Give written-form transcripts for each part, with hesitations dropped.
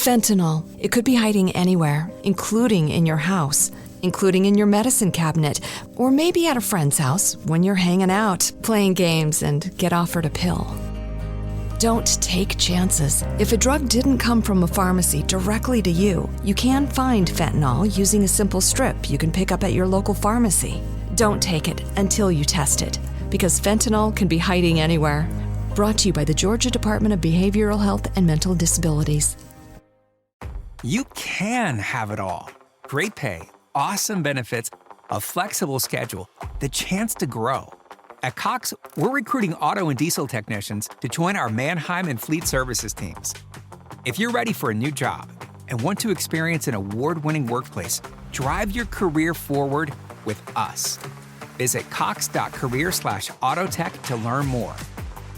Fentanyl. It could be hiding anywhere, including in your house, including in your medicine cabinet, or maybe at a friend's house when you're hanging out, playing games, and get offered a pill. Don't take chances. If a drug didn't come from a pharmacy directly to you, you can find fentanyl using a simple strip you can pick up at your local pharmacy. Don't take it until you test it, because fentanyl can be hiding anywhere. Brought to you by the Georgia Department of Behavioral Health and Mental Disabilities. You can have it all. Great pay, awesome benefits, a flexible schedule, the chance to grow. At Cox, we're recruiting auto and diesel technicians to join our Mannheim and Fleet Services teams. If you're ready for a new job and want to experience an award-winning workplace, drive your career forward with us. Visit cox.career/autotech to learn more.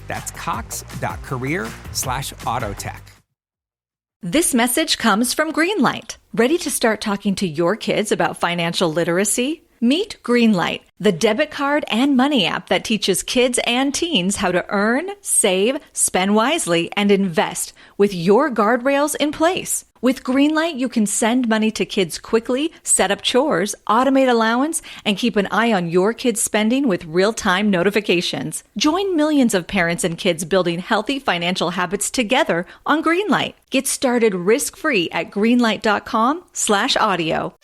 That's cox.career/autotech. This message comes from Greenlight. Ready to start talking to your kids about financial literacy? Meet Greenlight, the debit card and money app that teaches kids and teens how to earn, save, spend wisely, and invest with your guardrails in place. With Greenlight, you can send money to kids quickly, set up chores, automate allowance, and keep an eye on your kids' spending with real-time notifications. Join millions of parents and kids building healthy financial habits together on Greenlight. Get started risk-free at greenlight.com/audio.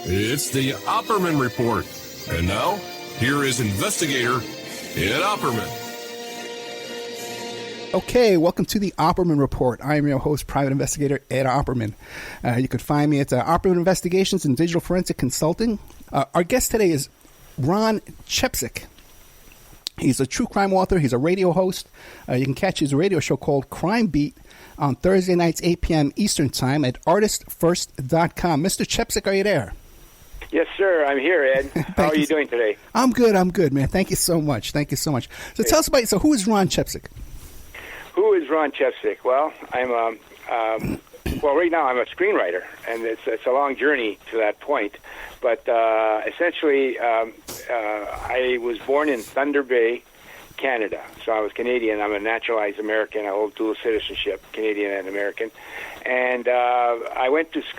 It's the Opperman Report. And now, here is investigator Ed Opperman. Okay, welcome to the Opperman Report. I am your host, Private Investigator Ed Opperman. You can find me at Opperman Investigations and Digital Forensic Consulting. Our guest today is Ron Chepesiuk. He's a true crime author. He's a radio host. You can catch his radio show called Crime Beat on Thursday nights, 8 p.m. Eastern Time at artistfirst.com. Mr. Chepesiuk, are you there? Yes, sir. I'm here, Ed. How are you doing today? I'm good, man. Thank you so much. So tell us about, who is Ron Chepesiuk? Who is Ron Chepesiuk? Well, I'm right now I'm a screenwriter, and it's a long journey to that point. But essentially, I was born in Thunder Bay, Canada. So I was Canadian. I'm a naturalized American. I hold dual citizenship, Canadian and American. And I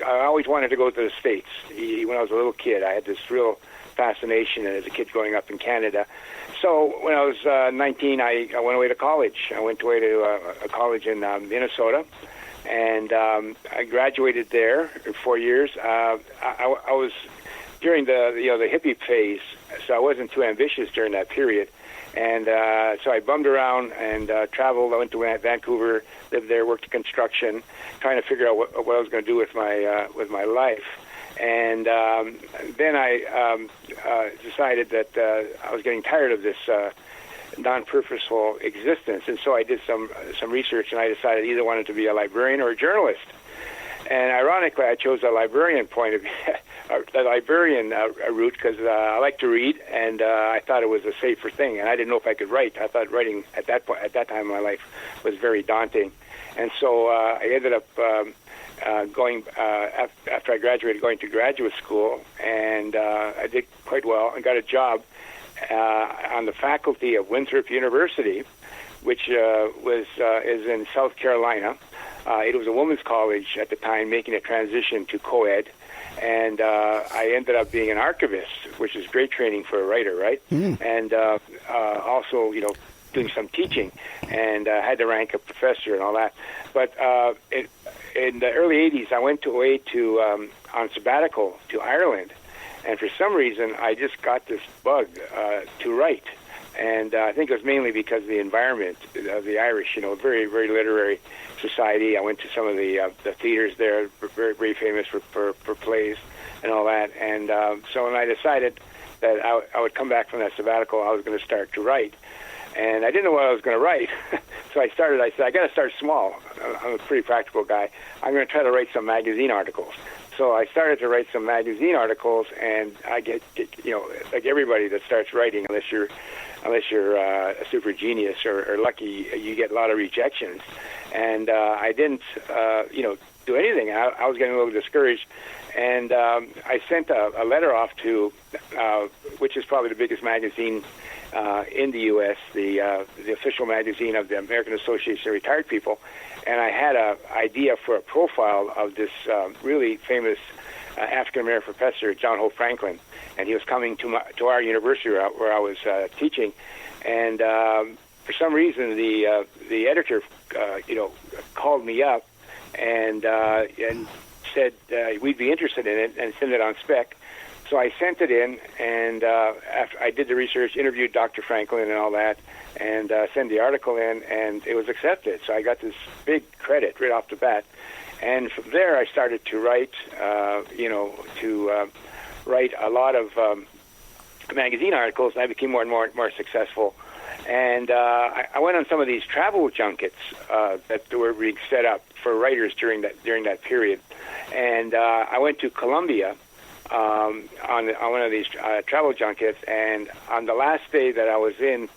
always wanted to go to the States. When I was a little kid, I had this real fascination as a kid growing up in Canada. So when I was 19, I went away to college. I went away to a college in Minnesota, and I graduated there in 4 years. I was during the hippie phase, so I wasn't too ambitious during that period. And so I bummed around and traveled. I went to Vancouver, lived there, worked in construction, trying to figure out what I was going to do with my life. And then I decided that I was getting tired of this non-purposeful existence, and so I did some research, and I decided I either wanted to be a librarian or a journalist. And ironically, I chose a librarian route because I like to read, and I thought it was a safer thing. And I didn't know if I could write. I thought writing at that time in my life was very daunting, and so I ended up going after I graduated, going to graduate school, and I did quite well and got a job on the faculty of Winthrop University, which is in South Carolina. It was a women's college at the time, making a transition to co-ed, and I ended up being an archivist, which is great training for a writer, right? And also, doing some teaching, and had the rank of professor and all that. But in the early 80s, I went away on sabbatical to Ireland, and for some reason, I just got this bug to write. And I think it was mainly because of the environment of the Irish, very, very literary society. I went to some of the theaters there, very, very famous for plays and all that. And so when I decided that I would come back from that sabbatical, I was going to start to write. And I didn't know what I was going to write. So I said, I got to start small. I'm a pretty practical guy. I'm going to try to write some magazine articles. So I started to write some magazine articles, and I get like everybody that starts writing, unless you're a super genius or lucky, you get a lot of rejections. And I didn't, do anything. I was getting a little discouraged, and I sent a letter off to, which is probably the biggest magazine in the U.S., the official magazine of the American Association of Retired People, and I had an idea for a profile of this really famous African-American professor, John Hope Franklin, and he was coming to our university where I was teaching, and for some reason the editor, called me up and said we'd be interested in it and send it on spec. So I sent it in, and after I did the research, interviewed Dr. Franklin and all that, and sent the article in, and it was accepted. So I got this big credit right off the bat. And from there, I started to write, write a lot of magazine articles, and I became more and more successful. And I went on some of these travel junkets that were being set up for writers during that period. And I went to Colombia on one of these travel junkets, and on the last day that I was in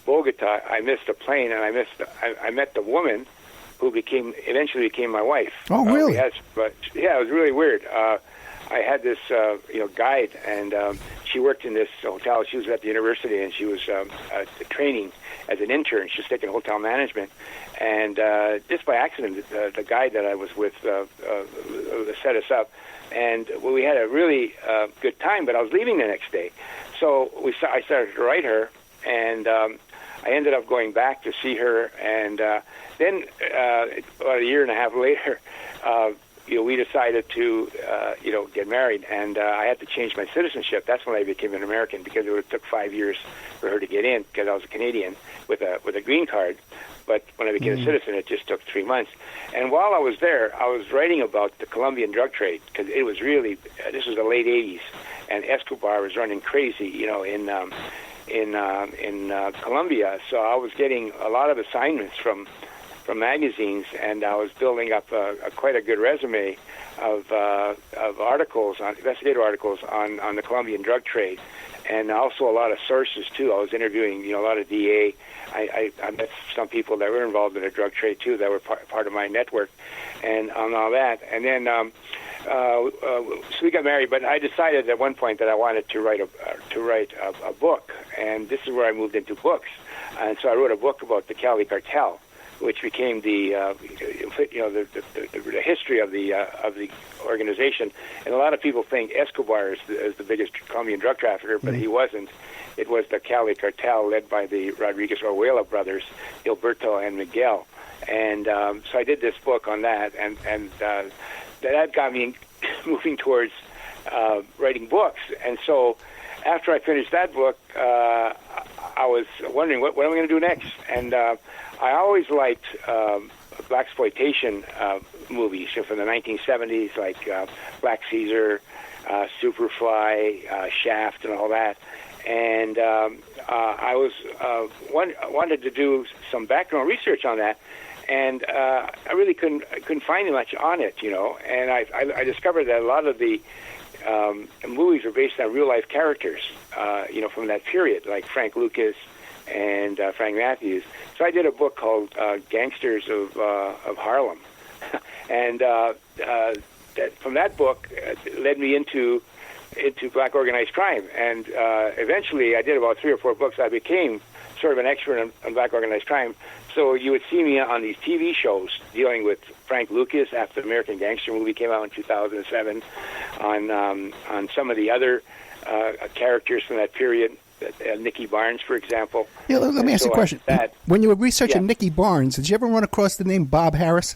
Bogota, I missed a plane, and I met the woman who eventually became my wife. Oh, really? But yeah, it was really weird. I had this guide, and she worked in this hotel. She was at the university, and she was training as an intern. She was taking hotel management, and just by accident, the guide that I was with set us up, and we had a really good time. But I was leaving the next day, so I started to write her, and I ended up going back to see her, and then about a year and a half later, we decided to, get married, and I had to change my citizenship. That's when I became an American, because it took 5 years for her to get in, because I was a Canadian with a green card. But when I became a citizen, it just took 3 months. And while I was there, I was writing about the Colombian drug trade, because it was really, this was the late 80s, and Escobar was running crazy, in Colombia. So I was getting a lot of assignments from magazines, and I was building up quite a good resume of articles, investigative articles on the Colombian drug trade, and also a lot of sources too. I was interviewing, a lot of DA. I met some people that were involved in the drug trade too, that were part of my network, and on all that. And then so we got married, but I decided at one point that I wanted to write a book, and this is where I moved into books. And so I wrote a book about the Cali cartel, which became the history of the organization. And a lot of people think Escobar is the biggest Colombian drug trafficker, but he wasn't. It was the Cali cartel led by the Rodriguez Orjuela brothers, Gilberto and Miguel. And so I did this book on that, and that got me moving towards writing books. And so after I finished that book, I was wondering what am I going to do next? And I always liked blaxploitation movies from the 1970s, like Black Caesar, Superfly, Shaft, and all that. And I was wanted to do some background research on that, and I really couldn't find much on it, And I discovered that a lot of the movies were based on real life characters, from that period, like Frank Lucas and Frank Matthews. So I did a book called Gangsters of Harlem, and from that book led me into black organized crime. And eventually, I did about 3 or 4 books. I became sort of an expert on black organized crime. So you would see me on these TV shows dealing with Frank Lucas after the American Gangster movie came out in 2007, on some of the other characters from that period, Nicky Barnes, for example. Yeah, let me ask you a question. When you were researching Nicky Barnes, did you ever run across the name Bob Harris?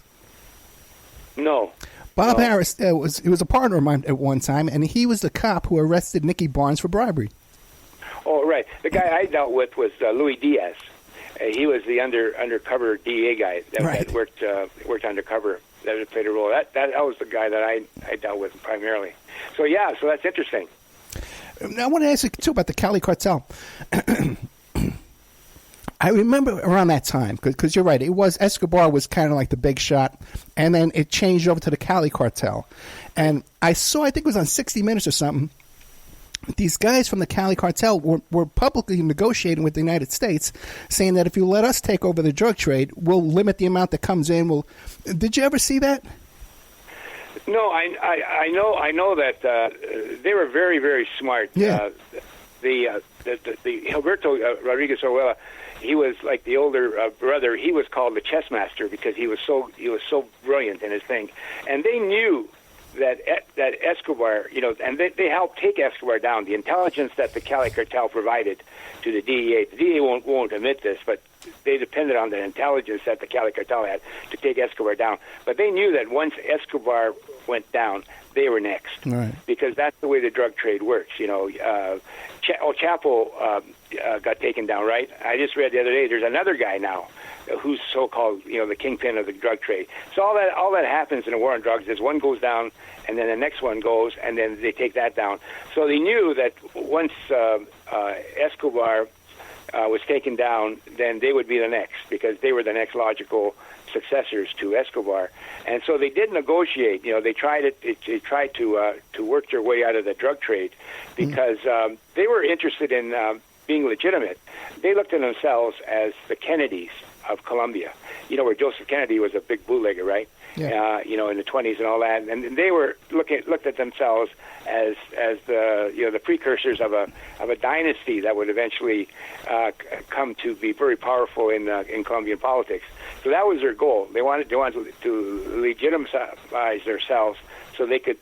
No. Bob Harris he was a partner of mine at one time, and he was the cop who arrested Nicky Barnes for bribery. Oh, right. The guy I dealt with was Louis Diaz. He was the undercover DEA guy that worked undercover, that played a role. That was the guy that I dealt with primarily. So so that's interesting. Now, I want to ask you too about the Cali cartel. I remember around that time, because you're right, Escobar was kind of like the big shot, and then it changed over to the Cali cartel. And I think it was on 60 Minutes or something, these guys from the Cali cartel were publicly negotiating with the United States, saying that if you let us take over the drug trade, we'll limit the amount that comes in. Did you ever see that? No, I know that they were very, very smart. Yeah. The Gilberto Rodriguez Orjuela, he was like the older brother. He was called the chess master because he was so brilliant in his thing. And they knew that Escobar, and they helped take Escobar down. The intelligence that the Cali cartel provided to the DEA won't admit this, but they depended on the intelligence that the Cali cartel had to take Escobar down. But they knew that once Escobar went down, they were next, right, because that's the way the drug trade works. Chapo got taken down, right? I just read the other day there's another guy now who's so-called, the kingpin of the drug trade. So all that happens in a war on drugs is one goes down, and then the next one goes, and then they take that down. So they knew that once Escobar was taken down, then they would be the next, because they were the next logical successors to Escobar. And so they did negotiate. They tried to work their way out of the drug trade, because they were interested in being legitimate. They looked at themselves as the Kennedys of Colombia, where Joseph Kennedy was a big bootlegger, right? Yeah. In the 20s and all that, and they were looked at themselves as the precursors of a dynasty that would eventually come to be very powerful in Colombian politics. So that was their goal. They wanted to legitimize themselves so they could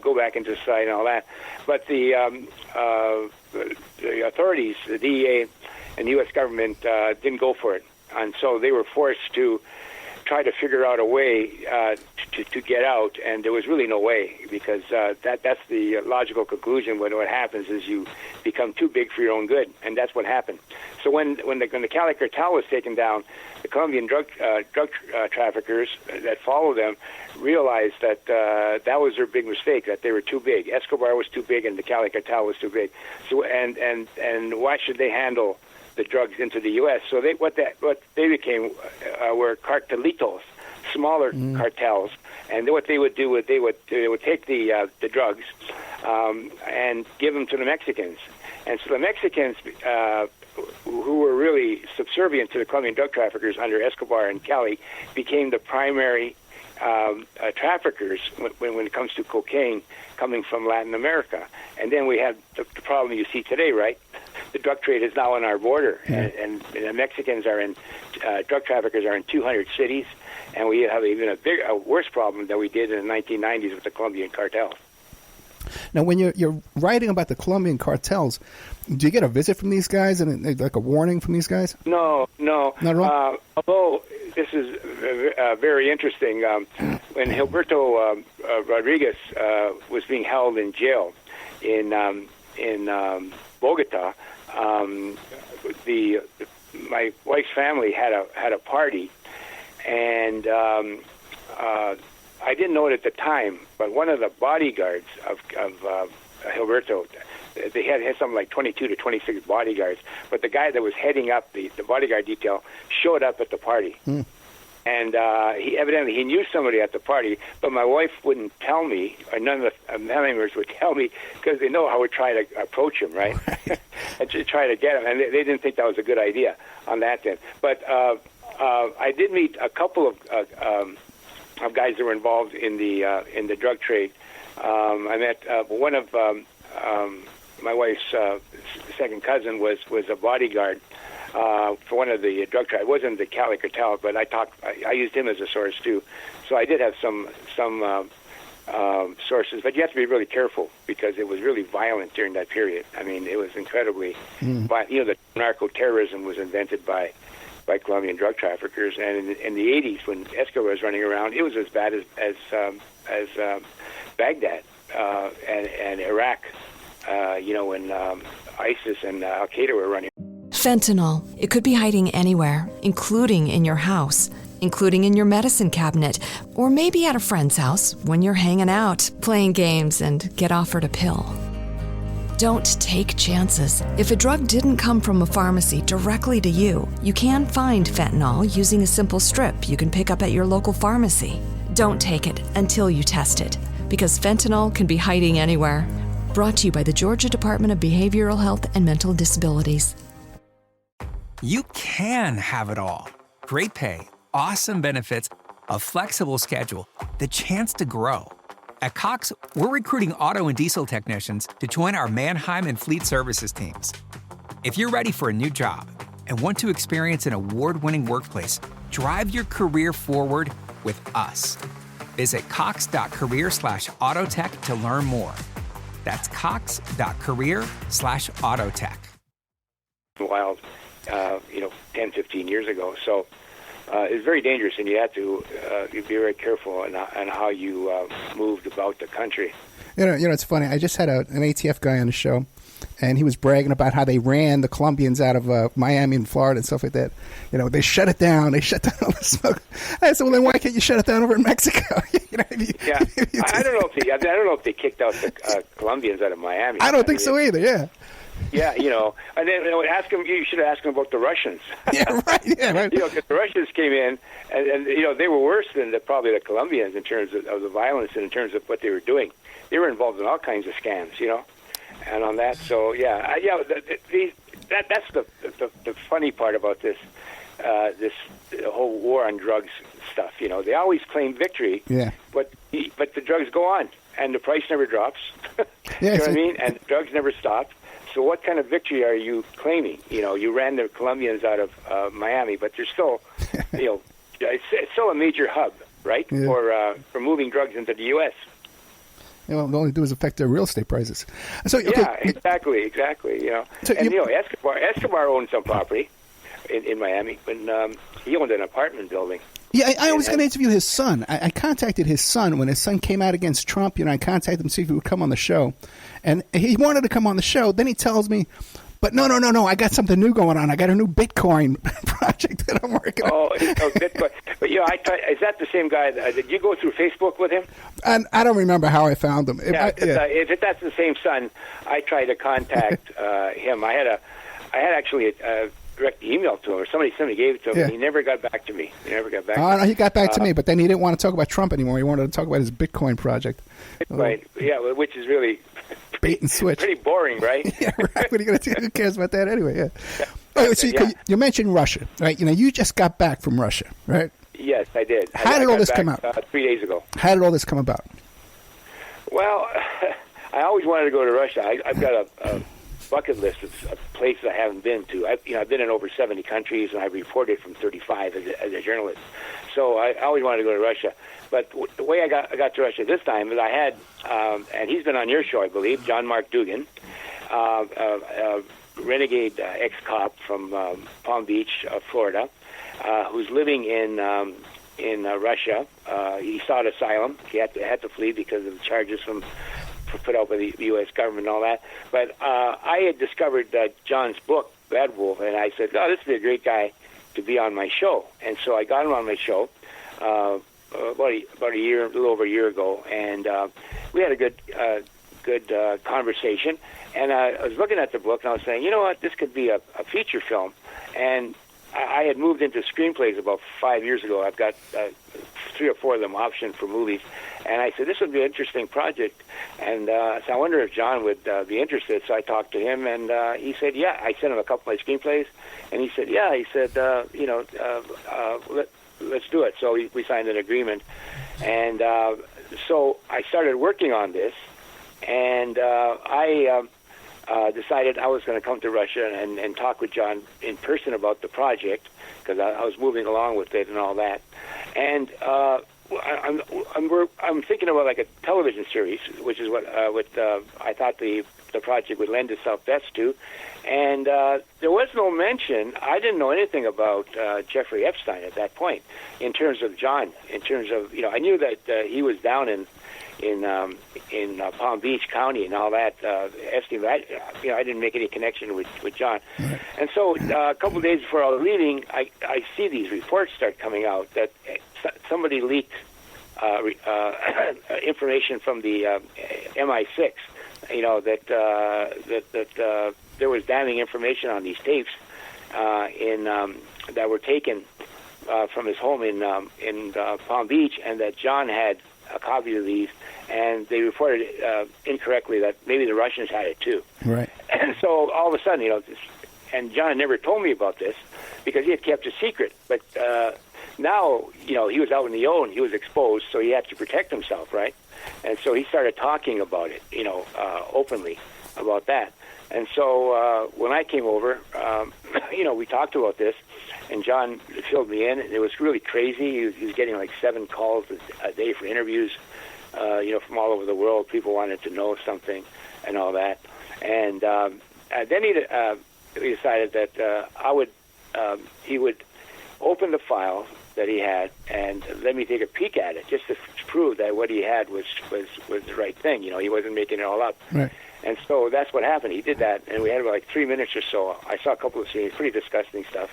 go back into society and all that. But the authorities, the DEA and the U.S. government, didn't go for it. And so they were forced to try to figure out a way to get out, and there was really no way, because that's the logical conclusion. When what happens is you become too big for your own good, and that's what happened. So when the Cali cartel was taken down, the Colombian drug traffickers that followed them realized that that was their big mistake, that they were too big. Escobar was too big, and the Cali cartel was too big. So and why should they handle the drugs into the U.S.? So what they became were cartelitos, smaller cartels, and what they would do is they would take the drugs and give them to the Mexicans, and so the Mexicans, who were really subservient to the Colombian drug traffickers under Escobar and Cali, became the primary traffickers when it comes to cocaine coming from Latin America. And then we have the problem you see today, right? The drug trade is now on our border, and the Mexicans are in, drug traffickers are in 200 cities, and we have even a worse problem than we did in the 1990s with the Colombian cartels. Now, when you're writing about the Colombian cartels, do you get a visit from these guys and like a warning from these guys? No. Not at all? Although this is very interesting, when Gilberto Rodriguez was being held in jail in Bogota, my wife's family had a party, and I didn't know it at the time, but one of the bodyguards of Gilberto, they had something like 22 to 26 bodyguards, but the guy that was heading up the bodyguard detail showed up at the party. And he knew somebody at the party, but my wife wouldn't tell me, or none of the family members would tell me, because they know I would try to approach him, right? And to try to get him, and they didn't think that was a good idea on that end. But I did meet a couple of guys that were involved in the drug trade. I met one of my wife's second cousin was a bodyguard for one of the drug trade. It wasn't the Cali cartel, but I used him as a source too. So I did have some sources, but you have to be really careful because it was really violent during that period. I mean, it was incredibly violent. The narco-terrorism was invented by Colombian drug traffickers, and in the 80s when Escobar was running around, it was as bad as Baghdad and Iraq. When ISIS and Al Qaeda were running. Fentanyl. It could be hiding anywhere, including in your house, including in your medicine cabinet, or maybe at a friend's house when you're hanging out, playing games, and get offered a pill. Don't take chances. If a drug didn't come from a pharmacy directly to you, you can find fentanyl using a simple strip you can pick up at your local pharmacy. Don't take it until you test it, because fentanyl can be hiding anywhere. Brought to you by the Georgia Department of Behavioral Health and Mental Disabilities. You can have it all. Great pay, awesome benefits, a flexible schedule, the chance to grow. At Cox, we're recruiting auto and diesel technicians to join our Mannheim and Fleet Services teams. If you're ready for a new job and want to experience an award-winning workplace, drive your career forward with us. Visit cox.career/autotech to learn more. That's cox.career/autotech. Wild, 10, 15 years ago. So it's very dangerous, and you have to be very careful on how you moved about the country. It's funny. I just had an ATF guy on the show, and he was bragging about how they ran the Colombians out of Miami and Florida and stuff like that. They shut it down. They shut down all the smoke. I said, well, then why can't you shut it down over in Mexico? Yeah, I don't know if they kicked out the Colombians out of Miami. I don't think so either. Yeah. Yeah, and then ask them. You should ask them about the Russians. Yeah, right. Yeah, right. Because the Russians came in, and they were worse than probably the Colombians in terms of the violence and in terms of what they were doing. They were involved in all kinds of scams, and on that. So that's the funny part about this whole war on drugs stuff. They always claim victory, but the drugs go on, and the price never drops. You know what I mean? And drugs never stop. So what kind of victory are you claiming? You ran the Colombians out of Miami, but there's still, it's still a major hub, right, for moving drugs into the U.S. Well, the only do is affect their real estate prices. So yeah, exactly. So Escobar owned some property in Miami when he owned an apartment building. Yeah, I was going to interview his son. I contacted his son when his son came out against Trump. I contacted him to see if he would come on the show. And he wanted to come on the show. Then he tells me, but no, I got something new going on. I got a new Bitcoin project that I'm working on. Oh, Bitcoin. But, is that the same guy? Did you go through Facebook with him? And I don't remember how I found him. If that's the same son, I tried to contact him. I had actually a direct email to him, or somebody gave it to him, and he never got back to me. No, he got back to me, but then he didn't want to talk about Trump anymore. He wanted to talk about his Bitcoin project. Right, which is really bait and switch. Pretty boring, right? Yeah, right. What are you going to do? Who cares about that anyway? Yeah. So you mentioned Russia, right? You just got back from Russia, right? Yes, I did. How did all this come out? 3 days ago. How did all this come about? Well, I always wanted to go to Russia. I've got a bucket list of places I haven't been to. I've been in over 70 countries, and I've reported from 35 as a journalist. So I always wanted to go to Russia. But the way I got to Russia this time is I had, and he's been on your show, I believe, John Mark Dugan, renegade ex-cop from Palm Beach, Florida, who's living in Russia. He sought asylum. He had to flee because of the charges put out by the U.S. government and all that. But I had discovered John's book, Bad Wolf, and I said, this would be a great guy to be on my show. And so I got him on my show about a little over a year ago, and we had a good conversation. And I was looking at the book, and I was saying, you know what, this could be a feature film. And I had moved into screenplays about 5 years ago. I've got 3 or 4 of them optioned for movies. And I said, this would be an interesting project. And so I wonder if John would be interested. So I talked to him, and he said, yeah. I sent him a couple of my screenplays, and he said, yeah. He said, let's do it. So we signed an agreement. And so I started working on this, and I decided I was going to come to Russia and talk with John in person about the project, because I was moving along with it and all that. And I'm thinking about like a television series, which is what I thought the project would lend itself best to. And there was no mention. I didn't know anything about Jeffrey Epstein at that point in terms of John. In terms of I knew that he was down in Palm Beach County and all that. Epstein, I didn't make any connection with John. Right. And so a couple of days before I was leaving, I see these reports start coming out that somebody leaked information from the MI6. That there was damning information on these tapes that were taken from his home in Palm Beach, and that John had a copy of these, and they reported incorrectly that maybe the Russians had it too. Right. And so all of a sudden, and John never told me about this because he had kept it secret. But now, he was out in the open, he was exposed, so he had to protect himself, right? And so he started talking about it, openly about that. And so when I came over, we talked about this, and John filled me in. It was really crazy. He was getting like 7 calls a day for interviews, from all over the world. People wanted to know something and all that. And then he decided that he would open the file that he had and let me take a peek at it, just to prove that what he had was the right thing. He wasn't making it all up. Right. And so that's what happened. He did that, and we had about like 3 minutes or so. I saw a couple of scenes, pretty disgusting stuff,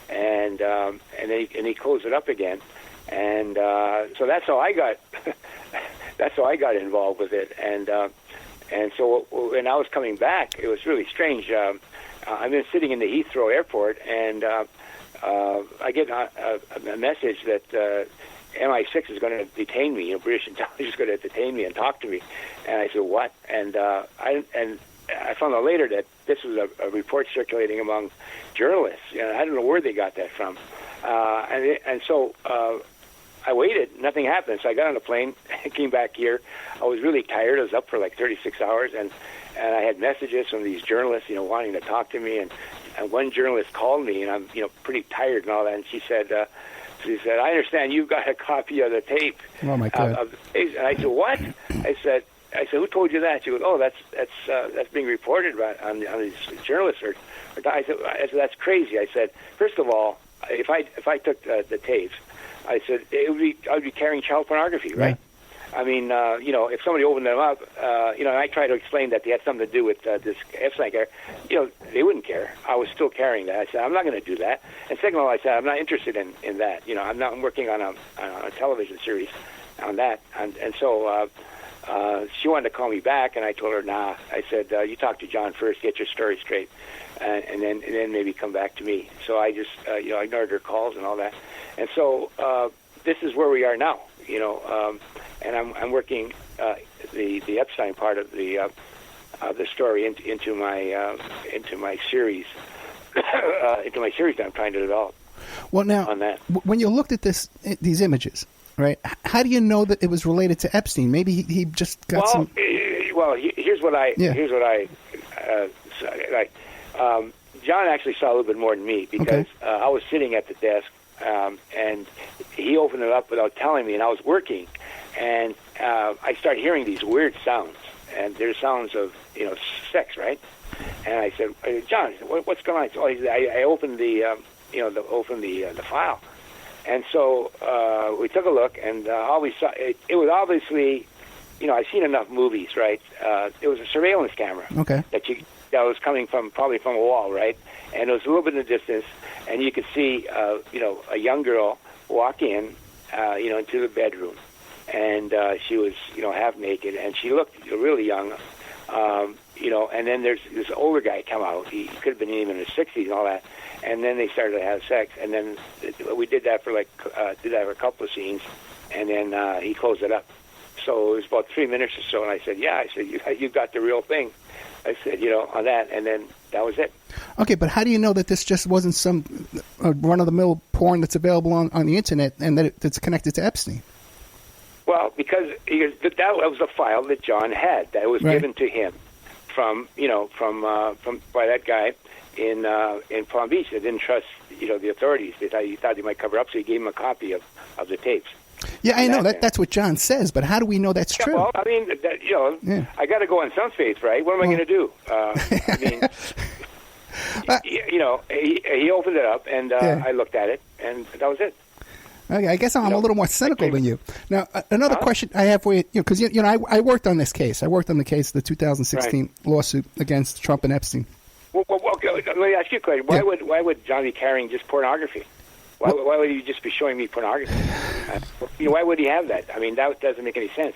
and then he closed it up again, and so that's how I got involved with it, and so when I was coming back, it was really strange. I've been sitting in the Heathrow airport, and I get a message that MI6 is going to detain me. British intelligence is going to detain me and talk to me. And I said, what? And I found out later that this was a report circulating among journalists. I don't know where they got that from. And so I waited. Nothing happened. So I got on a plane and came back here. I was really tired. I was up for like 36 hours, and I had messages from these journalists, wanting to talk to me. And one journalist called me, and I'm, pretty tired and all that. And she said, I understand you've got a copy of the tape. Oh my God! And I said, what? I said, who told you that? She goes, oh, that's being reported on these journalists. I said, that's crazy. I said, first of all, if I took the tapes, I said I'd be carrying child pornography, right? I mean, if somebody opened them up, and I tried to explain that they had something to do with this Epstein guy, they wouldn't care. I was still carrying that. I said, I'm not going to do that. And second of all, I said, I'm not interested in that. I'm working on a television series on that. And so she wanted to call me back, and I told her, nah. I said, you talk to John first, get your story straight, and then maybe come back to me. So I just, ignored her calls and all that. And so this is where we are now, and I'm working the Epstein part of the story into my series that I'm trying to develop. Well, now, on that, when you looked at these images, right? How do you know that it was related to Epstein? Maybe he just got some. Here's what I like. John actually saw a little bit more than me because I was sitting at the desk. And he opened it up without telling me, and I was working, and I started hearing these weird sounds, and they're sounds of sex, right? And I said, John, what's going on? So I opened the file, and so we took a look, and all we saw it was obviously, I've seen enough movies, right? It was a surveillance camera, that was coming probably from a wall, right? And it was a little bit in the distance, and you could see, a young girl walk in, into the bedroom, and she was, half naked, and she looked really young, and then there's this older guy come out. He could have been even in his 60s and all that, and then they started to have sex, and then we did that for a couple of scenes, and then he closed it up. So it was about 3 minutes or so, and I said, you got the real thing. I said, on that, and then that was it. Okay, but how do you know that this just wasn't some run-of-the-mill porn that's available on the internet and that it's connected to Epstein? Well, because that was a file that John had that was given to him from by that guy in Palm Beach. They didn't trust the authorities. He thought they might cover up, so he gave him a copy of the tapes. Yeah, I know that's what John says, but how do we know that's true? Well, I mean, I got to go on some faith, right? What am I going to do? I mean, he opened it up, and I looked at it, and that was it. Okay, I guess I'm a little more cynical than you. Now, another question I have for you, because I worked on this case. I worked on the case, the 2016 lawsuit against Trump and Epstein. Well, okay, let me ask you a question. Why would John be carrying just pornography? Why would he just be showing me pornography? Why would he have that? I mean, that doesn't make any sense.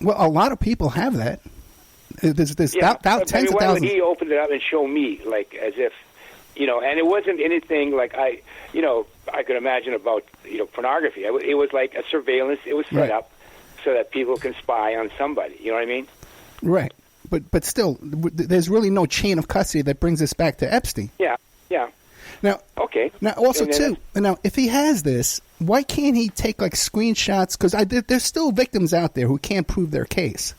Well, a lot of people have that. There's tens of thousands. Why would he open it up and show me, like, as if, and it wasn't anything like I could imagine about, pornography. It was like a surveillance. It was set up so that people can spy on somebody. You know what I mean? Right. But still, there's really no chain of custody that brings us back to Epstein. Yeah. Now, Now, also, if he has this, why can't he take, like, screenshots? Because there's still victims out there who can't prove their case.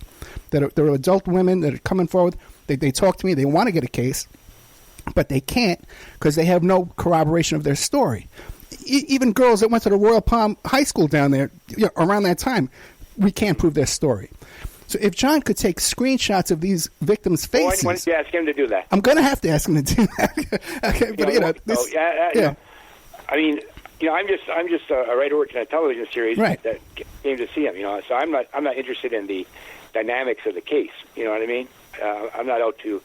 There are adult women that are coming forward They talk to me. They want to get a case, but they can't because they have no corroboration of their story. Even girls that went to the Royal Palm High School down there around that time, we can't prove their story. So if John could take screenshots of these victims' faces... Why don't you ask him to do that? I'm going to have to ask him to do that. Okay, but this... yeah. I mean, I'm just a writer working on a television series that came to see him, so I'm not interested in the dynamics of the case, you know what I mean? I'm not out to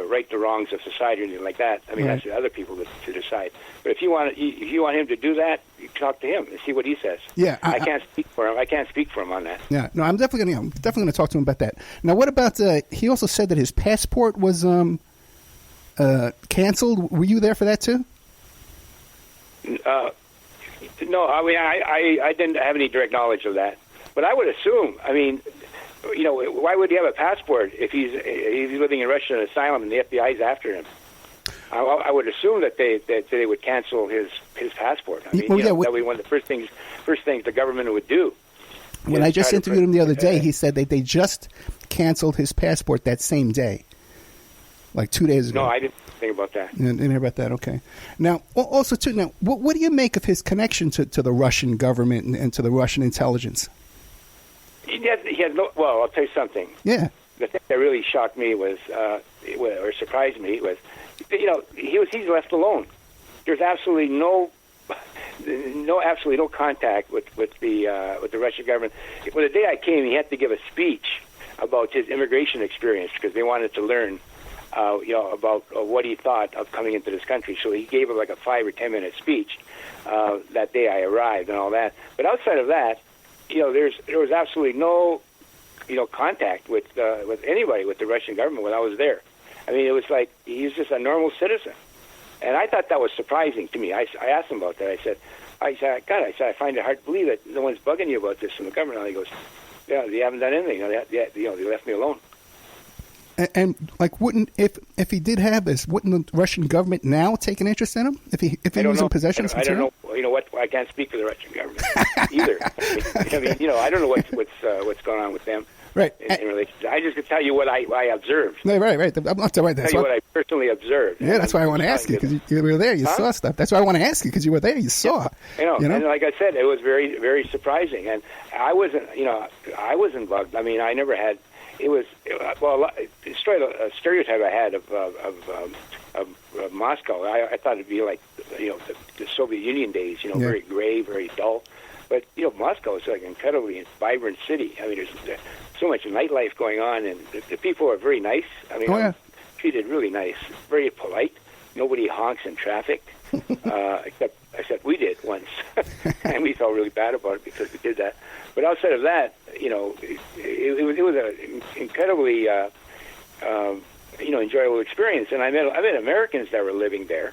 right the wrongs of society or anything like that. I mean, that's for other people to decide. But if you want him to do that, you talk to him and see what he says. Yeah, I can't speak for him. I can't speak for him on that. Yeah, no, I'm definitely gonna talk to him about that. Now, what about? He also said that his passport was canceled. Were you there for that too? No, I mean, I didn't have any direct knowledge of that. But I would assume. I mean, why would he have a passport if he's living in Russia in an asylum and the FBI's after him? I would assume that they would cancel his passport. I mean, that would be one of the first things the government would do. When I just interviewed him the other day, he said that they just canceled his passport that same day, like 2 days ago. No, I didn't think about that. You didn't hear about that? Okay. Now, also too. Now, what do you make of his connection to the Russian government and to the Russian intelligence? He had no. Well, I'll tell you something. Yeah. The thing that really shocked me was, or surprised me, was, he's left alone. There's absolutely no contact with the Russian government. Well, the day I came, he had to give a speech about his immigration experience because they wanted to learn, about what he thought of coming into this country. So he gave like a 5 or 10 minute speech that day I arrived and all that. But outside of that, there was absolutely no, contact with anybody with the Russian government when I was there. I mean, it was like he was just a normal citizen, and I thought that was surprising to me. I asked him about that. I said, I find it hard to believe that no one's bugging you about this from the government. And he goes, yeah, they haven't done anything. They left me alone. And if he did have this, wouldn't the Russian government now take an interest in him if he was in possession of material? I don't know. You know what? I can't speak for the Russian government either. I don't know what's going on with them. Right. In relation. I just could tell you what I observed. Right. I'm not to write that. Tell you what I personally observed. Yeah, that's why I want to ask you because you were there. You saw stuff. That's why I want to ask you because you were there. You saw. Yeah. And like I said, it was very, very surprising. And I wasn't bugged. I mean, I never had. It was a stereotype I had of Moscow. I thought it'd be like the Soviet Union days. Very gray, very dull. But Moscow is like an incredibly vibrant city. I mean, there's so much nightlife going on, and the people are very nice. I mean, treated really nice, very polite. Nobody honks in traffic, except we did once, and we felt really bad about it because we did that. But outside of that, it was an incredibly enjoyable experience. And I met Americans that were living there,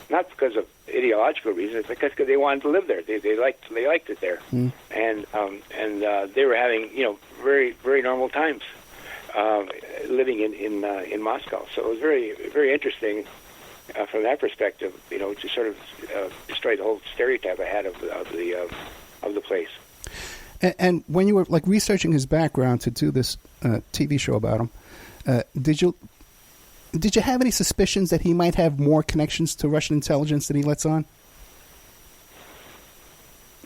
not because of ideological reasons, because they wanted to live there. They liked it there, and they were having very, very normal times living in Moscow. So it was very, very interesting from that perspective. To sort of destroy the whole stereotype I had of the place. And when you were researching his background to do this TV show about him, did you have any suspicions that he might have more connections to Russian intelligence than he lets on?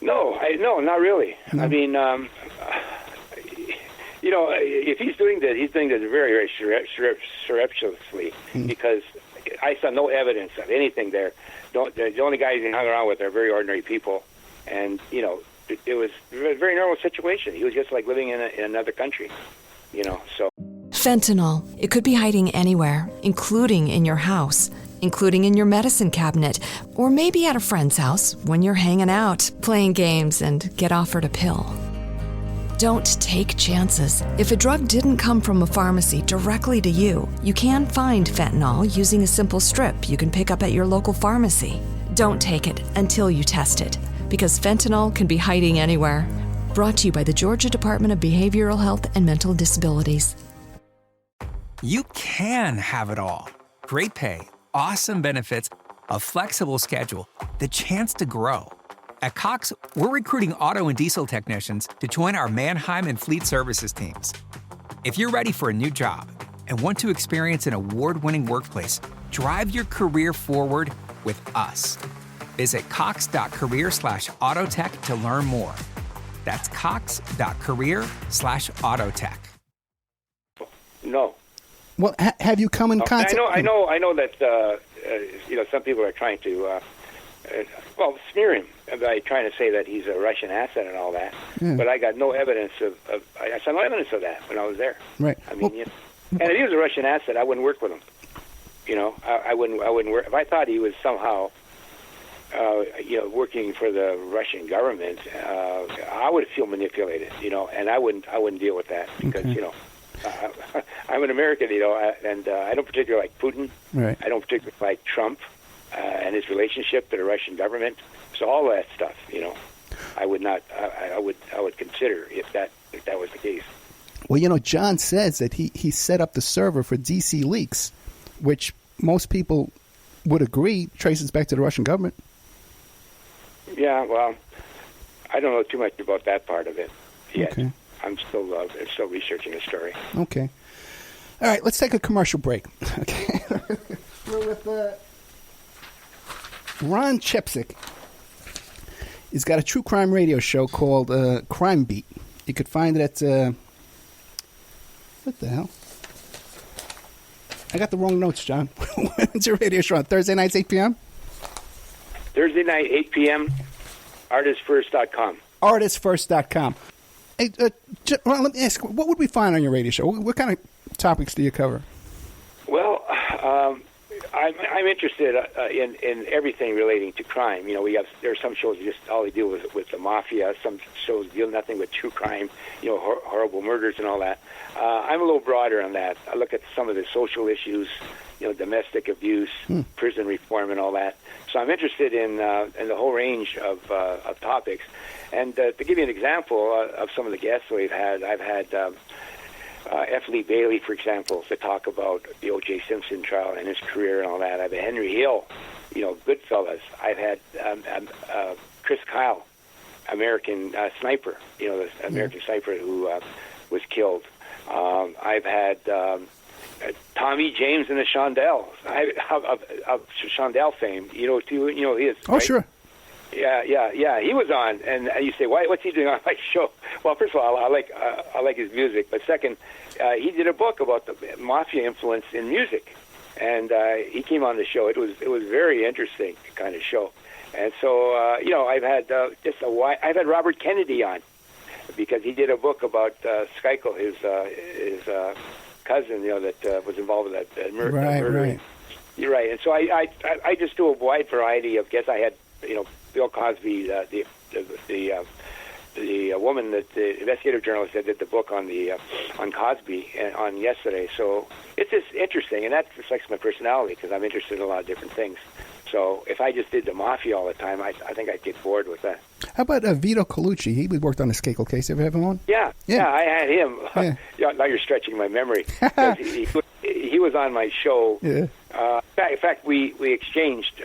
No, not really. No. I mean, if he's doing that, he's doing that very, very surreptitiously because I saw no evidence of anything there. The only guys he hung around with are very ordinary people, and it was a very normal situation. He was just like living in another country, so. Fentanyl. It could be hiding anywhere, including in your house, including in your medicine cabinet, or maybe at a friend's house when you're hanging out, playing games, and get offered a pill. Don't take chances. If a drug didn't come from a pharmacy directly to you, you can find fentanyl using a simple strip you can pick up at your local pharmacy. Don't take it until you test it, because fentanyl can be hiding anywhere. Brought to you by the Georgia Department of Behavioral Health and Mental Disabilities. You can have it all. Great pay, awesome benefits, a flexible schedule, the chance to grow. At Cox, we're recruiting auto and diesel technicians to join our Mannheim and Fleet Services teams. If you're ready for a new job, and want to experience an award-winning workplace? Drive your career forward with us. Visit cox.career/autotech to learn more. That's cox.career/autotech. No. Well, have you come in contact? I know that some people are trying to smear him by trying to say that he's a Russian asset and all that. Yeah. But I got no evidence I saw no evidence of that when I was there. Right. I mean, and if he was a Russian asset, I wouldn't work with him. I wouldn't work if I thought he was somehow working for the Russian government. I would feel manipulated, and I wouldn't deal with that because I'm an American, and I don't particularly like Putin. Right. I don't particularly like Trump and his relationship to the Russian government. So all that stuff, I would not. I would consider if that was the case. Well, John says that he set up the server for DC leaks, which most people would agree traces back to the Russian government. Yeah, well, I don't know too much about that part of it yet. Okay. I'm still researching the story. Okay. All right, let's take a commercial break. Okay. We're with Ron Chepesiuk. He's got a true crime radio show called Crime Beat. You could find it at... what the hell? I got the wrong notes, John. When's your radio show on? Thursday nights, 8 p.m.? Thursday night, 8 p.m., artistfirst.com. Artistfirst.com. Hey, well, let me ask, what would we find on your radio show? What kind of topics do you cover? Well, I'm interested in everything relating to crime. There are some shows that just all they deal with the mafia. Some shows deal nothing with true crime, horrible murders and all that. I'm a little broader on that. I look at some of the social issues, domestic abuse, prison reform, and all that. So I'm interested in the whole range of topics. And to give you an example of some of the guests we've had, I've had F. Lee Bailey, for example, to talk about the O.J. Simpson trial and his career and all that. I've had Henry Hill, Goodfellas. I've had Chris Kyle, American sniper, the American sniper who was killed. I've had Tommy James and the Shondell, of Shondell fame. He is. Oh, right? Sure. Yeah. He was on, and you say, what's he doing on my show? Well, first of all, I like his music, but second, he did a book about the mafia influence in music, and he came on the show. It was very interesting kind of show, and so I've had I've had Robert Kennedy on because he did a book about Skykel, his cousin, that was involved in that murder. Right. You're right, and so I just do a wide variety of guests. I had Bill Cosby, the woman that the investigative journalist that did the book on Cosby on yesterday. So it's just interesting, and that reflects my personality because I'm interested in a lot of different things. So if I just did the mafia all the time, I think I'd get bored with that. How about Vito Colucci? He worked on the Scakel case. Ever have him on? Yeah, I had him. Yeah. Now you're stretching my memory. he was on my show. Yeah. In fact, we exchanged.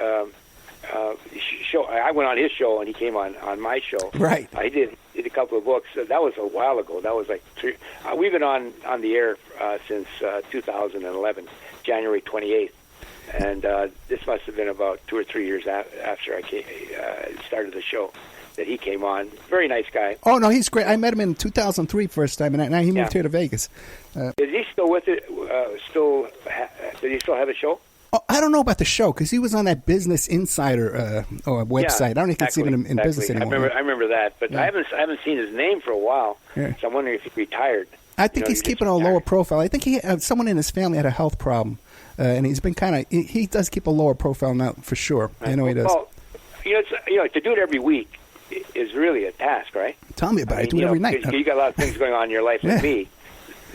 Show. I went on his show and he came on my show. Right. I did a couple of books. That was a while ago. That was like we've been on the air since 2011, January 28th, and this must have been about 2 or 3 years after I started the show that he came on. Very nice guy. Oh no, he's great. I met him in 2003 first time, and now he moved here to Vegas. Is he still with it? Did he still have a show? Oh, I don't know about the show because he was on that Business Insider website. I don't think it's even in business anymore. I remember that, but I haven't seen his name for a while. Yeah. So I'm wondering if he retired. I think he's keeping a lower profile. I think someone in his family had a health problem, and he's been he does keep a lower profile now for sure. Right. I know he does. Well, to do it every week is really a task, right? Tell me about it. I do it every night. You got a lot of things going on in your life with me.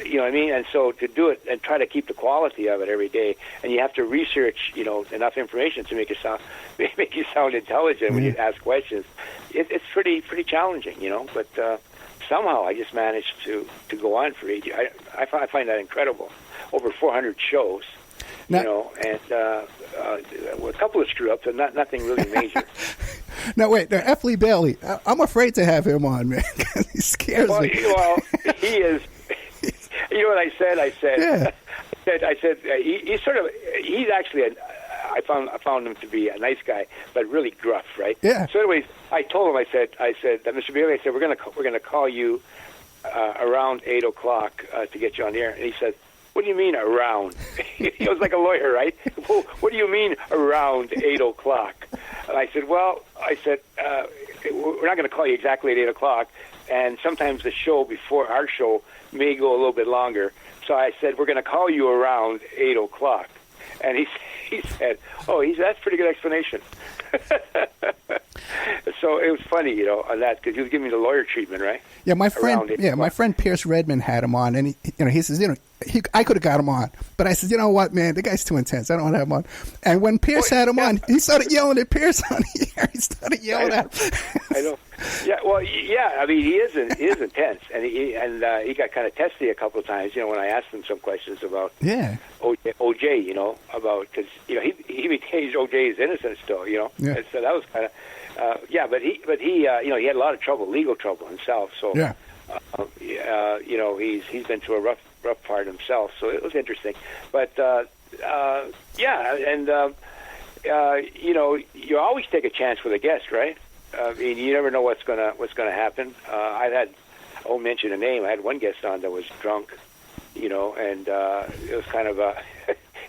You know what I mean? And so to do it and try to keep the quality of it every day, and you have to research, enough information to make you sound intelligent when you ask questions. It's pretty challenging, But somehow I just managed to go on for 8 years. I find that incredible. Over 400 shows, now, and a couple of screw ups, but nothing really major. Now wait, F. Lee Bailey. I'm afraid to have him on, man. He scares me. Well, he is. You know what I said? I said, I said he's actually I found him to be a nice guy, but really gruff, right? Yeah. So anyways, I told him, I said, Mr. Bailey, I said, we're gonna call you around 8 o'clock to get you on the air. And he said, what do you mean around? He was like a lawyer, right? Well, what do you mean around 8 o'clock? And I said, we're not going to call you exactly at 8 o'clock. And sometimes the show before our show may go a little bit longer. So I said, we're going to call you around 8 o'clock. And he said, that's a pretty good explanation. So it was funny, on that, because he was giving me the lawyer treatment, right? Yeah, my friend Pierce Redmond had him on, and he says, I could have got him on, but I said, you know what, man, the guy's too intense. I don't want to have him on. And when Pierce had him on, he started yelling at Pierce on the air. He started yelling at him. I know. Yeah, well, yeah. I mean, he is intense, and he got kind of testy a couple of times. When I asked him some questions about OJ, about because he maintains OJ is innocent still, Yeah. And so that was kind of but he he had a lot of trouble, legal trouble himself. So yeah. He's been through a rough part himself. So it was interesting, but you always take a chance with a guest, right? I mean, you never know what's gonna happen. I won't mention a name. I had one guest on that was drunk, and it was kind of a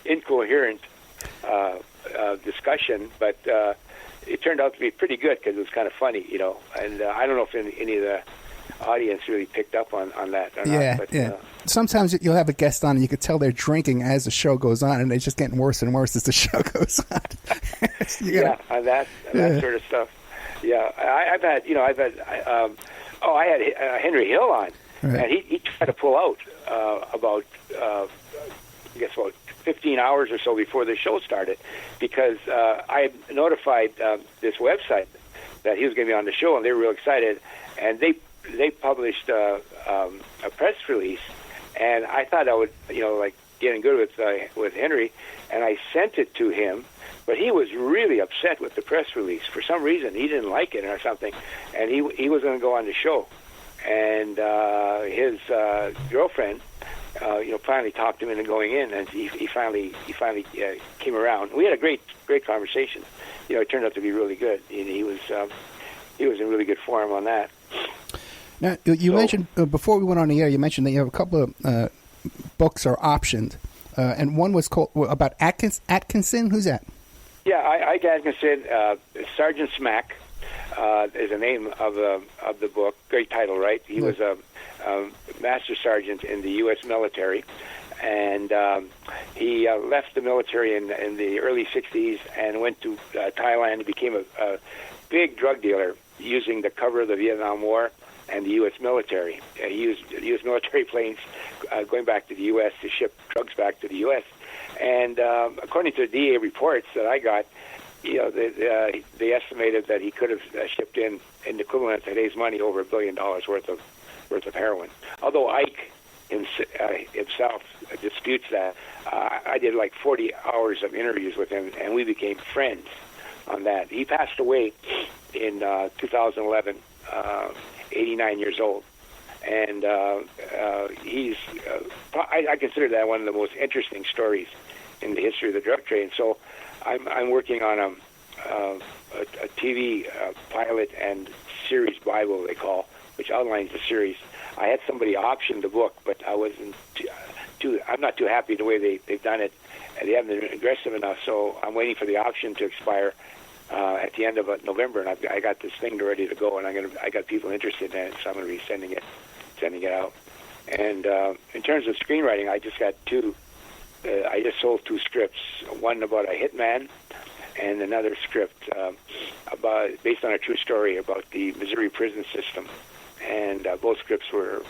incoherent discussion, but it turned out to be pretty good because it was kind of funny, And I don't know if any of the audience really picked up on that or not. But, yeah. Sometimes you'll have a guest on and you could tell they're drinking as the show goes on, and they're just getting worse and worse as the show goes on. On that sort of stuff. Yeah, I had Henry Hill on, right. And he tried to pull out about 15 hours or so before the show started, because I had notified this website that he was going to be on the show, and they were real excited, and they published a press release, and I thought I would getting good with Henry, and I sent it to him. But he was really upset with the press release. For some reason, he didn't like it or something, and he was going to go on the show. And his girlfriend, finally talked him into going in, and he finally came around. We had a great conversation. It turned out to be really good. And he was in really good form on that. Now, you mentioned before we went on the air, you mentioned that you have a couple of books are optioned, and one was called about Atkinson. Who's that? Yeah, Ike Atkinson, Sergeant Smack is the name of the book. Great title, right? He was a master sergeant in the U.S. military, and he left the military in the early 60s and went to Thailand and became a big drug dealer using the cover of the Vietnam War and the U.S. military. He used U.S. military planes going back to the U.S. to ship drugs back to the U.S., and according to the DA reports that I got, they estimated that he could have shipped in the equivalent of today's money over $1 billion worth of heroin. Although Ike himself disputes that. I did like 40 hours of interviews with him, and we became friends on that. He passed away in 2011, 89 years old. And he's, I consider that one of the most interesting stories in the history of the drug trade. So I'm working on a TV pilot and series Bible, they call, which outlines the series. I had somebody option the book, but I wasn't I'm not too happy the way they've done it, and they haven't been aggressive enough. So I'm waiting for the option to expire at the end of November, and I got this thing ready to go, and I got people interested in it, so I'm going to be sending it out. And in terms of screenwriting, I just got two. I just sold two scripts. One about a hitman, and another script based on a true story about the Missouri prison system. And both scripts were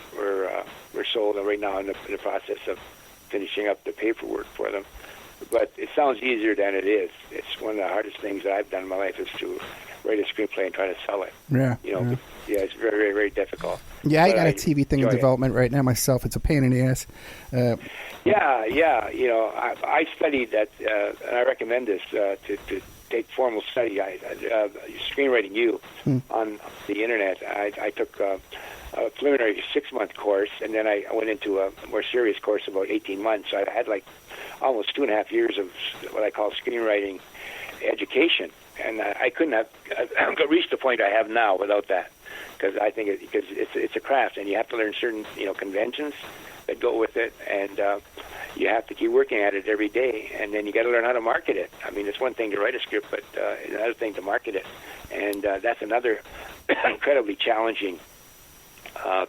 sold, and right now I'm in the process of finishing up the paperwork for them. But it sounds easier than it is. It's one of the hardest things that I've done in my life is to write a screenplay and try to sell it. Yeah. It's very, very, very difficult. Yeah, I got a TV thing in development right now myself. It's a pain in the ass. I studied that, and I recommend this to take formal study. Screenwriting U on the internet. I took preliminary 6-month course, and then I went into a more serious course about 18 months. So I had like almost 2.5 years of what I call screenwriting education, and I couldn't have reached the point I have now without that, because I think it's a craft, and you have to learn certain conventions that go with it, and you have to keep working at it every day, and then you got to learn how to market it. I mean, it's one thing to write a script, but another thing to market it, and that's another incredibly challenging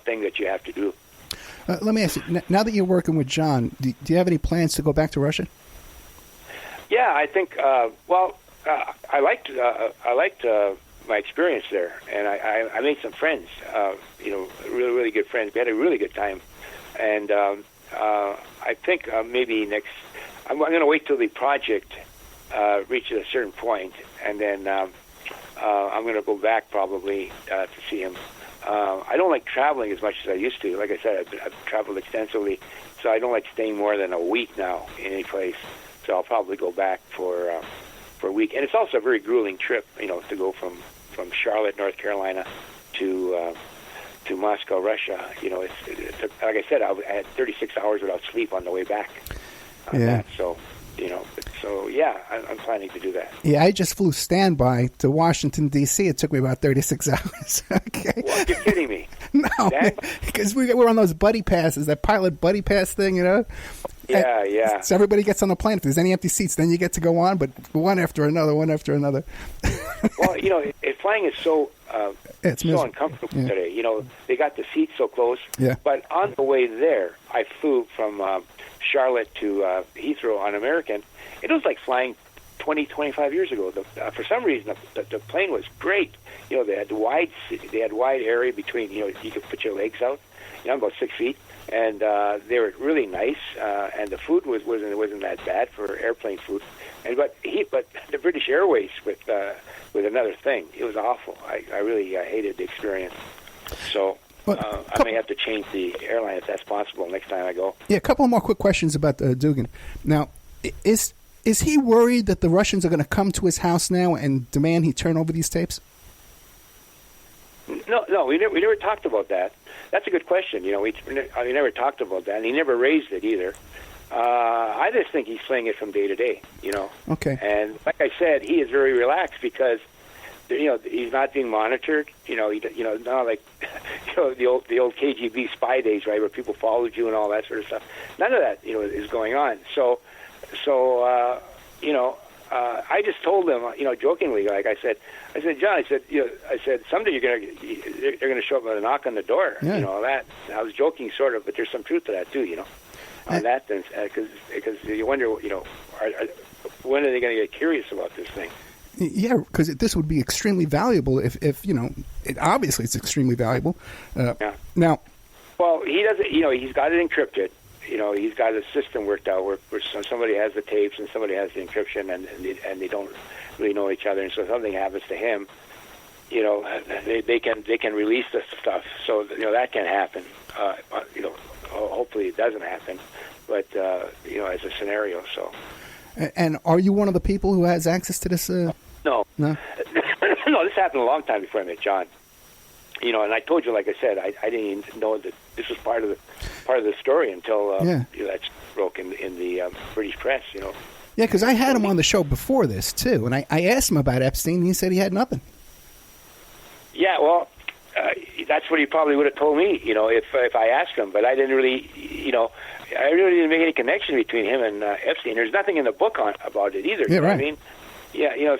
thing that you have to do. Let me ask you, now that you're working with John, do you have any plans to go back to Russia? Yeah, I think. I liked my experience there, and I made some friends. Really, really good friends. We had a really good time, and I think maybe next. I'm going to wait till the project reaches a certain point, and then I'm going to go back probably to see him. I don't like traveling as much as I used to. Like I said, I've traveled extensively, so I don't like staying more than a week now in any place. So I'll probably go back for a week. And it's also a very grueling trip, to go from Charlotte, North Carolina, to Moscow, Russia. It's like I said, I had 36 hours without sleep on the way back. Yeah. So I'm planning to do that. Yeah, I just flew standby to Washington, D.C. It took me about 36 hours. Okay. What? You're kidding me? No, because we're on those buddy passes, that pilot buddy pass thing, Yeah, yeah. So everybody gets on the plane. If there's any empty seats, then you get to go on, but one after another. Well, flying is so it's so uncomfortable today. They got the seats so close. Yeah. But on the way there, I flew from Charlotte to Heathrow on American. It was like flying 20, 25 years ago. For some reason, the plane was great. They had wide area between. You could put your legs out. I'm about 6 feet. And they were really nice, and the food wasn't that bad for airplane food. But the British Airways with another thing, it was awful. I really hated the experience. So I may have to change the airline if that's possible next time I go. Yeah, a couple more quick questions about Dugan. Now, is he worried that the Russians are going to come to his house now and demand he turn over these tapes? No, we never talked about that. That's a good question. We never talked about that, and he never raised it either. I just think he's playing it from day to day. Okay. And like I said, he is very relaxed because he's not being monitored. Not like the old KGB spy days, right, where people followed you and all that sort of stuff. None of that is going on. So I just told him, jokingly, like I said, John, I said, someday they're gonna show up with a knock on the door, yeah. That. I was joking, sort of, but there's some truth to that too, on that, because you wonder, when are they going to get curious about this thing? Yeah, because this would be extremely valuable if obviously it's extremely valuable. Yeah. Now, well, he doesn't. He's got it encrypted. He's got a system worked out where somebody has the tapes and somebody has the encryption, and they don't really know each other. And so if something happens to him, they can release the stuff. So that can happen. Hopefully it doesn't happen, but as a scenario. So. And are you one of the people who has access to this? No. No. No. This happened a long time before I met John. And I told you, like I said, I didn't even know that this was part of the story until that broke in the British press. Yeah, because I had him on the show before this too, and I asked him about Epstein, and he said he had nothing. Yeah, well, that's what he probably would have told me, if I asked him. But I didn't really, I really didn't make any connection between him and Epstein. There's nothing in the book about it either. Yeah, right. I mean,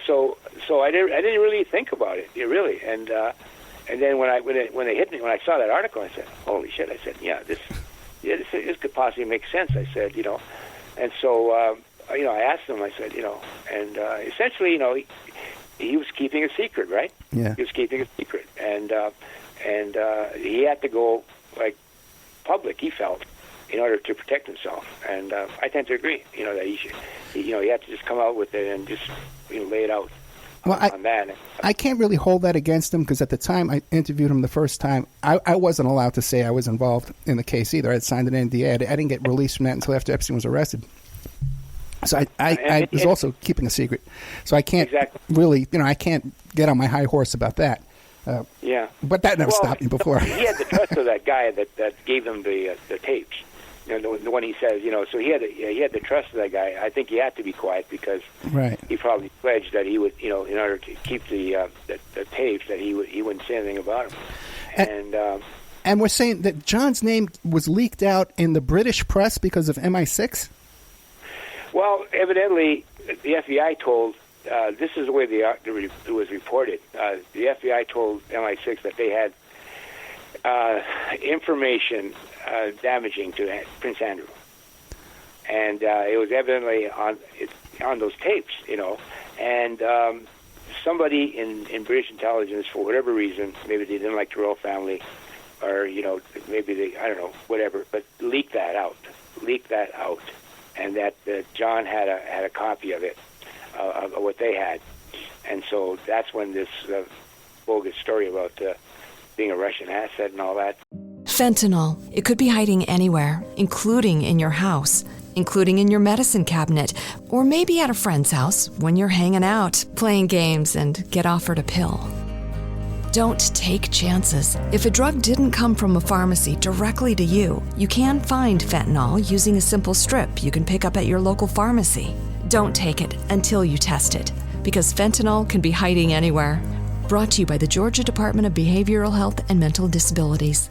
so I didn't really think about it, really. And then when it hit me, when I saw that article, I said, "Holy shit!" I said, "This could possibly make sense." I said, and so I asked him. I said, and essentially, he was keeping a secret, right? Yeah. He was keeping a secret, and he had to go public. He felt in order to protect himself, and I tend to agree. That he had to just come out with it and just lay it out. Well, on that. I can't really hold that against him because at the time I interviewed him the first time, I wasn't allowed to say I was involved in the case either. I had signed an NDA. I didn't get released from that until after Epstein was arrested. So I was also keeping a secret. So I can't really, I can't get on my high horse about that. Yeah. But that never stopped me before. He had the trust of that guy that gave him the tapes. You know, the one he says, you know, so he had the trust of that guy. I think he had to be quiet because he probably pledged that he would, you know, in order to keep the tapes, that he wouldn't say anything about him. And we're saying that John's name was leaked out in the British press because of MI6? Well, evidently, the FBI told, this is the way it was reported. The FBI told MI6 that they had information damaging to Prince Andrew. And it was evidently on those tapes, you know. And somebody in British intelligence, for whatever reason, maybe they didn't like the royal family, or, you know, maybe they, I don't know, whatever, but leaked that out, and that John had a copy of it, of what they had. And so that's when this bogus story about being a Russian asset and all that. Fentanyl. It could be hiding anywhere, including in your house, including in your medicine cabinet, or maybe at a friend's house when you're hanging out, playing games, and get offered a pill. Don't take chances. If a drug didn't come from a pharmacy directly to you, you can find fentanyl using a simple strip you can pick up at your local pharmacy. Don't take it until you test it, because fentanyl can be hiding anywhere. Brought to you by the Georgia Department of Behavioral Health and Mental Disabilities.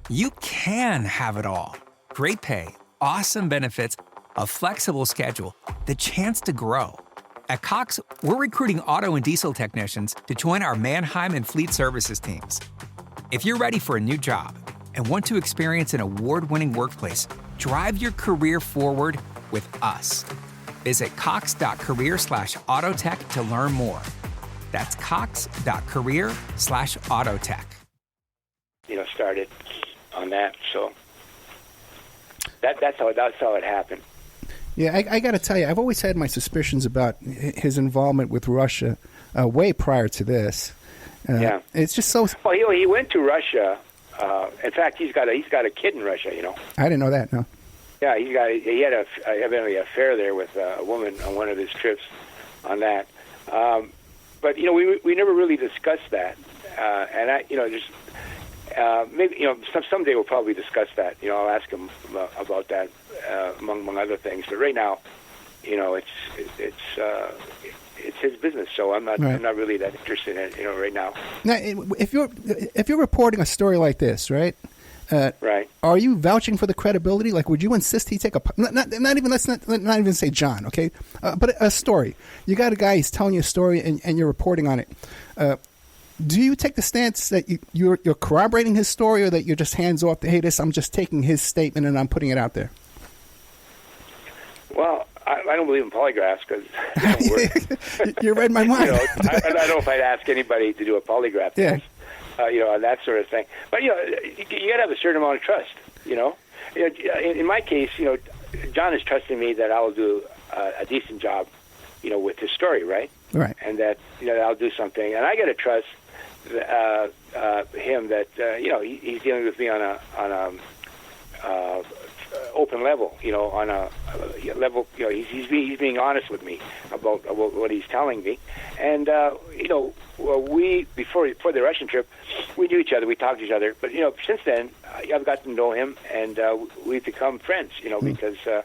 You can have it all. Great pay, awesome benefits, a flexible schedule, the chance to grow. At Cox, we're recruiting auto and diesel technicians to join our Mannheim and Fleet Services teams. If you're ready for a new job and want to experience an award-winning workplace, drive your career forward with us. Visit cox.career/autotech to learn more. That's cox.career/autotech. You know, started on that, so that's how it happened. Yeah, I got to tell you, I've always had my suspicions about his involvement with Russia way prior to this. Yeah, it's just so. Well, he went to Russia. In fact, he's got a kid in Russia. You know. I didn't know that. No. Yeah, he had evidently an affair there with a woman on one of his trips on that. But you know, we never really discussed that, and I, you know, just maybe, you know, someday we'll probably discuss that. You know, I'll ask him about that among other things. But right now, you know, it's his business, so I'm not really that interested in it. You know, right now. Now, if you're reporting a story like this, right? Right. Are you vouching for the credibility? Like, would you insist he take not even say John, okay? But a story. You got a guy, he's telling you a story, and you're reporting on it. Do you take the stance that you're corroborating his story, or that you're just hands off? Hey, I'm just taking his statement and I'm putting it out there. Well, I don't believe in polygraphs because they don't work. You read my mind. You know, I don't know if I'd ask anybody to do a polygraph. Yeah. You know, that sort of thing. But you know, you got to have a certain amount of trust. You know, in my case, you know, John is trusting me that I will do a decent job, you know, with his story, right? Right. And that, you know, I'll do something, and I got to trust him that you know, he's dealing with me on a open level, you know, on a level, you know, he's being honest with me about what he's telling me, and you know, we before the Russian trip, we knew each other, we talked to each other, but you know, since then I've got to know him, and we've become friends, you know, because of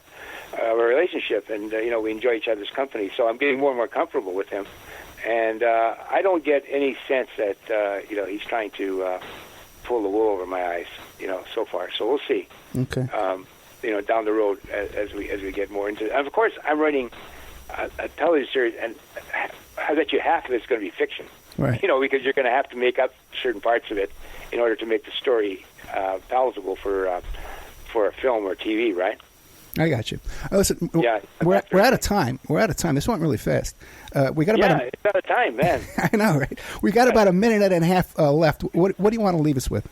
our relationship, and you know, we enjoy each other's company, so I'm getting more and more comfortable with him, and I don't get any sense that you know, he's trying to pull the wool over my eyes, you know, so far. So we'll see. Okay. You know, down the road as we get more into it. And of course, I'm writing a television series, and I bet you half of it's going to be fiction. Right. You know, because you're going to have to make up certain parts of it in order to make the story palatable for a film or TV, right? I got you. Listen, yeah, we're out of time. We're out of time. This went really fast. We got about it's out of time, man. I know, right? We got about a minute and a half left. What do you want to leave us with?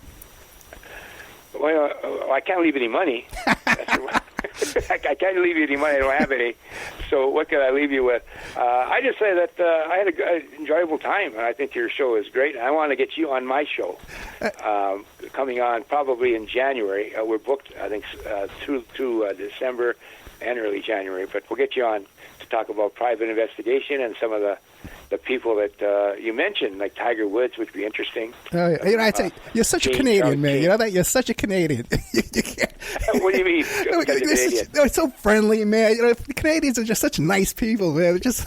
Well, I can't leave any money. I can't leave you any money. I don't have any. So what can I leave you with? I just say that I had an enjoyable time, and I think your show is great. I want to get you on my show coming on probably in January. We're booked, I think, through December and early January. But we'll get you on to talk about private investigation and some of the the people that you mentioned, like Tiger Woods, would be interesting. I say you're such a Canadian, man. You know that you're such a Canadian. You can't. What do you mean? They're so friendly, man. You know, the Canadians are just such nice people, man. They're just.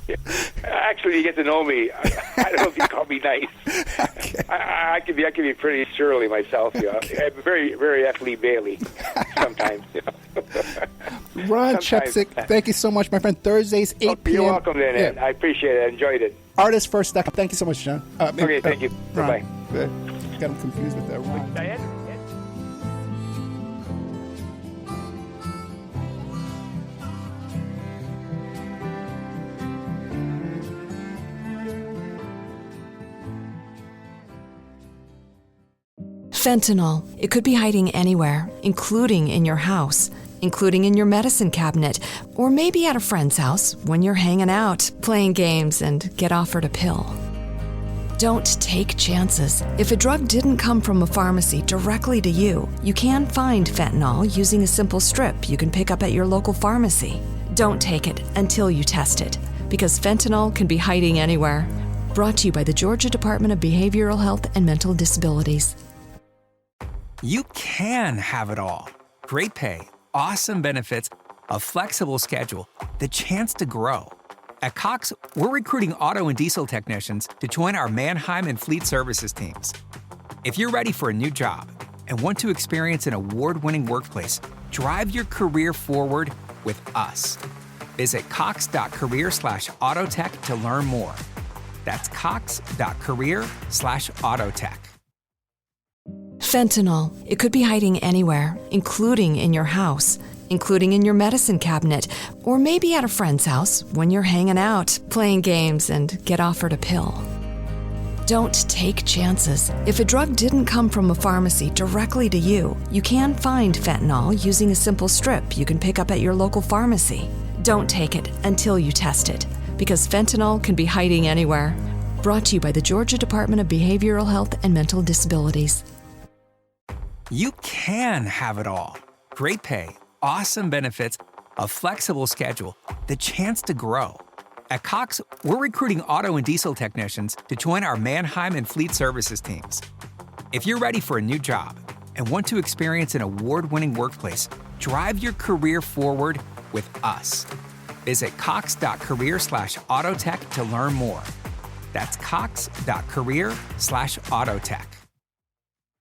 Yeah. Actually, you get to know me. I don't know if you call me nice. Okay. I could be pretty surly myself. You know, I'm very F. Bailey sometimes. You know. Ron Chepesiuk, thank you so much, my friend. Thursdays 8 p.m. You're welcome, then. Ed. I appreciate it. I enjoyed it. Artist First Step. Thank you so much, John. Okay, thank you. Ron. Bye. Good. Got him confused with that. Ron. Diane? Fentanyl. It could be hiding anywhere, including in your house, including in your medicine cabinet, or maybe at a friend's house when you're hanging out, playing games, and get offered a pill. Don't take chances. If a drug didn't come from a pharmacy directly to you, you can find fentanyl using a simple strip you can pick up at your local pharmacy. Don't take it until you test it, because fentanyl can be hiding anywhere. Brought to you by the Georgia Department of Behavioral Health and Mental Disabilities. You can have it all. Great pay, awesome benefits, a flexible schedule, the chance to grow. At Cox, we're recruiting auto and diesel technicians to join our Mannheim and Fleet Services teams. If you're ready for a new job and want to experience an award-winning workplace, drive your career forward with us. Visit cox.career/autotech to learn more. That's cox.career/autotech. Fentanyl. It could be hiding anywhere, including in your house, including in your medicine cabinet, or maybe at a friend's house when you're hanging out, playing games, and get offered a pill. Don't take chances. If a drug didn't come from a pharmacy directly to you, you can find fentanyl using a simple strip you can pick up at your local pharmacy. Don't take it until you test it, because fentanyl can be hiding anywhere. Brought to you by the Georgia Department of Behavioral Health and Mental Disabilities. You can have it all. Great pay, awesome benefits, a flexible schedule, the chance to grow. At Cox, we're recruiting auto and diesel technicians to join our Mannheim and Fleet Services teams. If you're ready for a new job and want to experience an award-winning workplace, drive your career forward with us. Visit cox.career/autotech to learn more. That's cox.career/autotech.